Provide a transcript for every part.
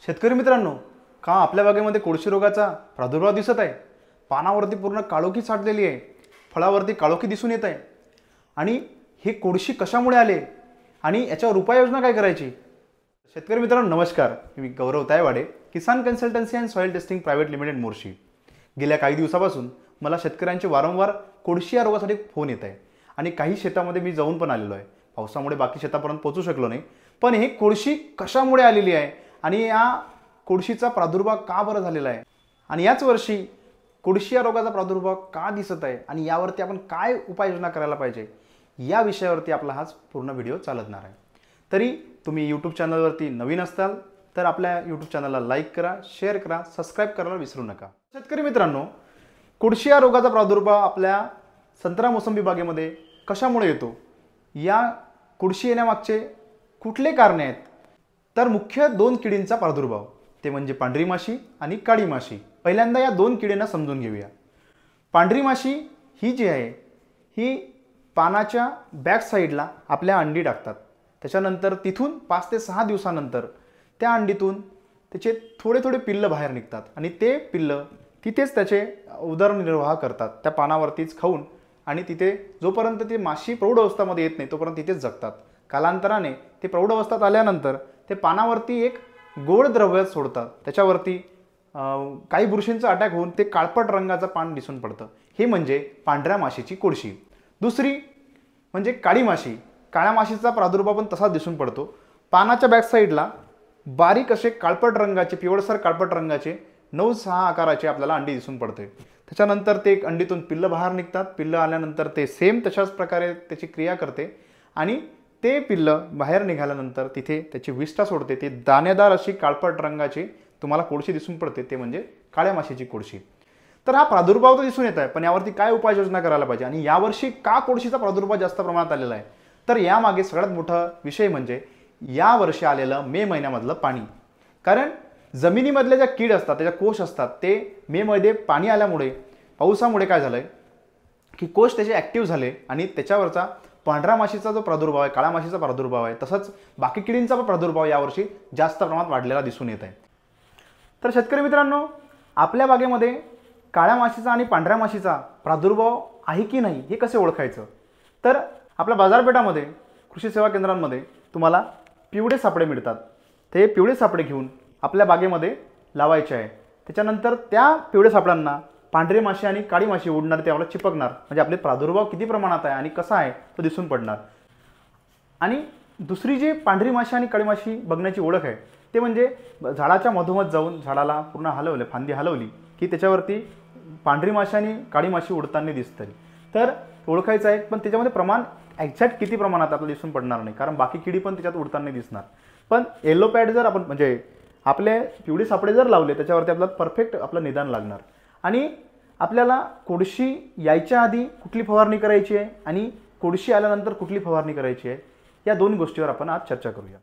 शेतकरी मित्रांनो, का आपल्या बागेमध्ये कोळशी रोगाचा प्रादुर्भाव दिसत आहे? पानावरती पूर्ण काळोखी साठलेली आहे, फळावरती काळोखी दिसून येत आहे आणि हे कोळशी कशामुळे आले आणि याच्यावर उपाययोजना काय करायची? शेतकरी मित्रांनो नमस्कार, मी Gaurav Taywade, Kisan consultancy and soil testing private limited Morshi. गेल्या काही दिवसापासून मला शेतकऱ्यांचे वारंवार कोळशी या रोगासाठी फोन येत आहे आणि काही शेतामध्ये मी जाऊन पण आलेलो आहे। पावसामुळे बाकी शेतापर्यंत पोहोचू शकलो नाही, पण हे कोळशी कशामुळे आलेली आहे आणि या कोळशीचा प्रादुर्भाव का बरं झालेला आहे आणि याच वर्षी कोळशी या रोगाचा प्रादुर्भाव का दिसत आहे आणि यावरती आपण काय उपाययोजना करायला पाहिजे या विषयावरती आपला हाच पूर्ण व्हिडिओ चालणार आहे। तरी तुम्ही YouTube चॅनलवरती नवीन असाल तर आपल्या YouTube चॅनलला लाईक करा, शेअर करा, सबस्क्राइब करायला विसरू नका। शेतकरी मित्रांनो, कोळशी या रोगाचा प्रादुर्भाव आपल्या संत्रा मोसंबी बागेमध्ये कशामुळे येतो, या कोळशी येण्यामागचे कुठले कारणे आहेत? तर मुख्य दोन किडींचा प्रादुर्भाव, ते म्हणजे पांढरी माशी आणि काळी माशी। पहिल्यांदा या दोन किडींना समजून घेऊया। पांढरी माशी ही जी आहे ही पानाच्या बॅक साईडला आपल्या अंडी टाकतात, त्याच्यानंतर तिथून 5 ते 6 दिवसानंतर त्या अंडीतून त्याचे थोडे थोडे पिल्ल बाहेर निघतात आणि ते पिल्ल तिथेच त्याचे उदरनिर्वाह करतात, त्या पानावरतीच खाऊन, आणि तिथे जोपर्यंत ती माशी प्रौढ अवस्थामध्ये येत नाही तोपर्यंत तिथेच जगतात। कालांतराने ते प्रौढ अवस्थेत आल्यानंतर ते पानावरती एक गोड द्रव्य सोडतात, त्याच्यावरती काही बुरशींचा अटॅक होऊन ते काळपट रंगाचं पान दिसून पडतं। हे म्हणजे पांढऱ्या माशीची कोळशी। दुसरी म्हणजे काळी माशी। काळ्या माशीचा प्रादुर्भाव पण तसाच दिसून पडतो। पानाच्या बॅक साईडला बारीक असे काळपट रंगाचे, पिवळसर काळपट रंगाचे 9-6 आकाराचे आपल्याला अंडी दिसून पडते। त्याच्यानंतर ते अंडीतून पिल्ल बाहेर निघतात। पिल्ल आल्यानंतर ते सेम तशाच प्रकारे त्याची क्रिया करते आणि ते पिल्ल बाहेर निघाल्यानंतर तिथे त्याची विष्ठा सोडते। ती दाणेदार अशी काळपट रंगाची तुम्हाला कोळशी दिसून पडते, ते म्हणजे काळ्या माशीची कोळशी। तर हा प्रादुर्भाव तर दिसून येत आहे, पण यावरती काय उपाययोजना करायला पाहिजे आणि यावर्षी का कोळशीचा प्रादुर्भाव जास्त प्रमाणात आलेला आहे? तर यामागे सगळ्यात मोठा विषय म्हणजे यावर्षी आलेलं मे महिन्यामधलं पाणी। कारण जमिनीमधल्या ज्या कीड असतात, त्याच्या कोश असतात, ते मे मध्ये पाणी आल्यामुळे, पावसामुळे काय झालंय की कोश त्याचे ॲक्टिव्ह झाले आणि त्याच्यावरचा पांढऱ्या माशीचा जो प्रादुर्भाव आहे, काळ्या माशीचा प्रादुर्भाव आहे, तसंच बाकी किडींचा पण प्रादुर्भाव यावर्षी जास्त प्रमाणात वाढलेला दिसून येत आहे। तर शेतकरी मित्रांनो, आपल्या बागेमध्ये काळ्या माशीचा आणि पांढऱ्या माशीचा प्रादुर्भाव आहे की नाही हे कसे ओळखायचं? तर आपल्या बाजारपेठामध्ये, कृषी सेवा केंद्रांमध्ये तुम्हाला पिवळे सापळे मिळतात। ते पिवळे सापळे घेऊन आपल्या बागेमध्ये लावायचे आहे। त्याच्यानंतर त्या पिवळे सापळ्यांना पांढरी माशी आणि काळी माशी उडणार, ते आपल्याला चिपकणार, म्हणजे आपले प्रादुर्भाव किती प्रमाणात आहे आणि कसा आहे तो दिसून पडणार। आणि दुसरी जी पांढरी माशी आणि काळी माशी बघण्याची ओळख आहे ते म्हणजे झाडाच्या मधोमध जाऊन झाडाला पूर्ण हलवले, फांदी हलवली की त्याच्यावरती पांढरी माशी आणि काळी माशी उडताना दिसते। तर ओळखायचं आहे, पण त्याच्यामध्ये प्रमाण एक्झॅक्ट किती प्रमाणात आपल्याला दिसून पडणार नाही, कारण बाकी किडी पण त्याच्यात उडताना दिसणार। पण येलो पॅड जर आपण म्हणजे आपले पिवळे सापळे जर लावले त्याच्यावरती आपल्याला परफेक्ट आपलं निदान लागणार। आणि आपल्याला कोळशी यायच्या आधी कुठली फवारणी करायची आहे आणि कोळशी आल्यानंतर कुठली फवारणी करायची आहे, या दोन गोष्टीवर आपण आज चर्चा करूया।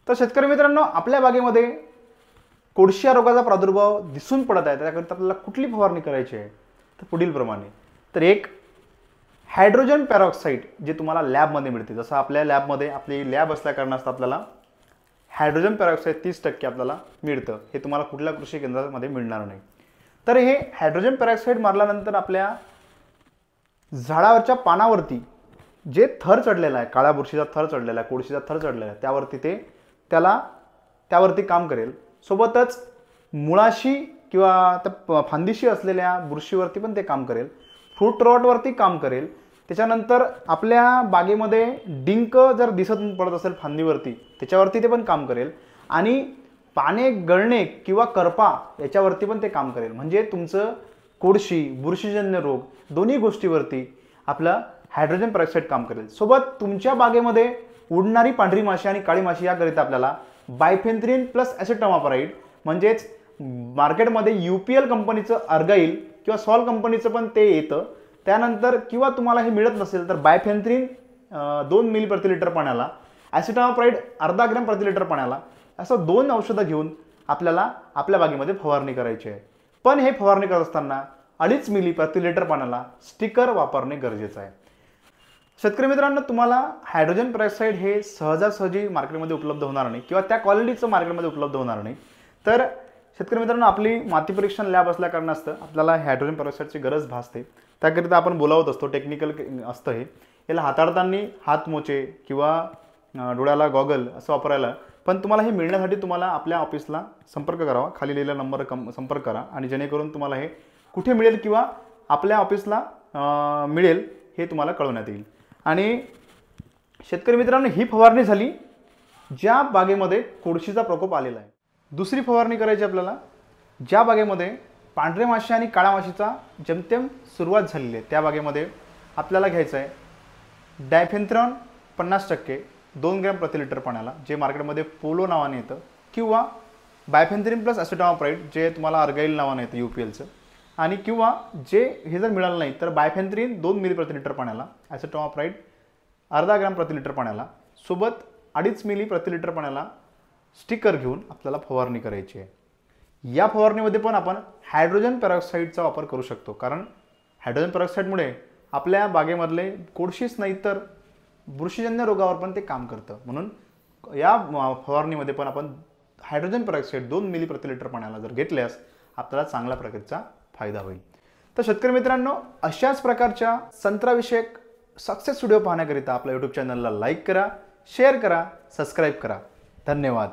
तर शेतकरी मित्रांनो, आपल्या बागेमध्ये कोळशी या रोगाचा प्रादुर्भाव दिसून पडत आहे, त्याकरिता आपल्याला कुठली फवारणी करायची आहे? तर पुढील प्रमाणे, तर एक हायड्रोजन पेरॉक्साईड जे तुम्हाला लॅबमध्ये मिळते, जसं आपल्या लॅबमध्ये आपली लॅब असल्या कारणास्तव आपल्याला हायड्रोजन पेरॉक्साईड 30% आपल्याला मिळतं। हे तुम्हाला कुठल्या कृषी केंद्रामध्ये मिळणार नाही। तर हे हायड्रोजन पेरॉक्साईड मारल्यानंतर आपल्या झाडावरच्या पानावरती जे थर चढलेला आहे, काळ्या बुरशीचा थर चढलेला आहे, कोळशीचा थर चढलेला आहे, त्यावरती ते त्यावरती काम करेल। सोबतच मुळाशी किंवा त्या फांदीशी असलेल्या बुरशीवरती पण ते काम करेल, फ्रूट रॉटवरती काम करेल। त्याच्यानंतर आपल्या बागेमध्ये डिंक जर दिसत पडत असेल फांदीवरती, त्याच्यावरती ते पण काम करेल आणि पाने गळणे किंवा करपा याच्यावरती पण ते काम करेल। म्हणजे तुमचं कोळशी, बुरशीजन्य रोग दोन्ही गोष्टीवरती आपलं हायड्रोजन पेरॉक्साईड काम करेल। सोबत तुमच्या बागेमध्ये उडणारी पांढरी माशी आणि काळी माशी याकरिता आपल्याला बायफेन्थ्रिन प्लस ॲसिटामायप्राइड, म्हणजेच मार्केटमध्ये UPL कंपनीचं अर्गाईल किंवा सॉल कंपनीचं पण ते येतं। त्यानंतर किंवा तुम्हाला हे मिळत नसेल तर बायफेन्थ्रिन 2 मिली प्रति लिटर पाण्याला, ॲसिटामायप्राइड अर्धा ग्रॅम प्रति लिटर पाण्याला, असं 2 औषधं घेऊन आपल्याला आपल्या बागेमध्ये फवारणी करायची आहे। पण हे फवारणी करत असताना 2.5 मिली प्रति लिटर पाण्याला स्टिकर वापरणे गरजेचं आहे। शेतकरी मित्रांनो, तुम्हाला हायड्रोजन पेरॉक्साईड हे सहजासहजी मार्केटमध्ये उपलब्ध होणार नाही किंवा त्या क्वालिटीचं मार्केटमध्ये उपलब्ध होणार नाही। तर शेतकरी मित्रांनो, आपली माती परीक्षण लॅब असल्या कारणास्तव आपल्याला हायड्रोजन पेरोक्साईडची गरज भासते. त्याकरिता आपण बोलावत असतो, टेक्निकल असतं हे. याला हाताळताना हातमोचे किंवा डोळ्याला गॉगल असं वापरायला, पण तुम्हाला हे मिळण्यासाठी तुम्हाला आपल्या ऑफिसला संपर्क करावा. खाली लिहिलेला नंबर संपर्क करा आणि जेणेकरून तुम्हाला हे कुठे मिळेल किंवा आपल्या ऑफिसला मिळेल हे तुम्हाला कळवण्यात येईल. आणि शेतकरी मित्रांनो, ही फवारणी झाली ज्या बागेमध्ये कोळशीचा प्रकोप आलेला आहे. दुसरी फवारणी करायची आपल्याला ज्या बागेमध्ये पांढरे माशी आणि काळ्या माशीचा जेमतेम सुरुवात झालेली आहे. त्या बागेमध्ये आपल्याला घ्यायचं आहे डायफेन्थ्रॉन 50% 2 ग्रॅम प्रति लिटर पाण्याला, जे मार्केटमध्ये पोलो नावाने येतं, किंवा बायफेन्थ्रिन प्लस ॲसिटॉमाप्राइड जे तुम्हाला अर्गाईल नावाने येतं UPLचं, आणि किंवा जे हे जर मिळालं नाही तर बायफेन्थ्रिन 2 मिली प्रति लिटर पाण्याला, ॲसिटॉमाप्राइड अर्धा ग्रॅम प्रति लिटर पाण्याला, सोबत 2.5 मिली प्रति लिटर पाण्याला स्टिकर घेऊन आपल्याला फवारणी करायची आहे. या फवारणीमध्ये पण आपण हायड्रोजन पेरॉक्साईडचा वापर करू शकतो, कारण हायड्रोजन पेरॉक्साईडमुळे आपल्या बागेमधले कोळशीच नाही तर बुरशीजन्य रोगावर पण ते काम करतं. म्हणून या फवारणीमध्ये पण आपण हायड्रोजन पेरॉक्साईड 2 मिली प्रति लिटर पाण्याला जर घेतल्यास आपल्याला चांगल्या प्रकारचा फायदा होईल. तर शेतकरी मित्रांनो, अशाच प्रकारच्या संत्राविषयक सक्सेस व्हिडिओ पाहण्याकरिता आपल्या YouTube चॅनलला लाईक करा, शेअर करा, सबस्क्राईब करा. धन्यवाद.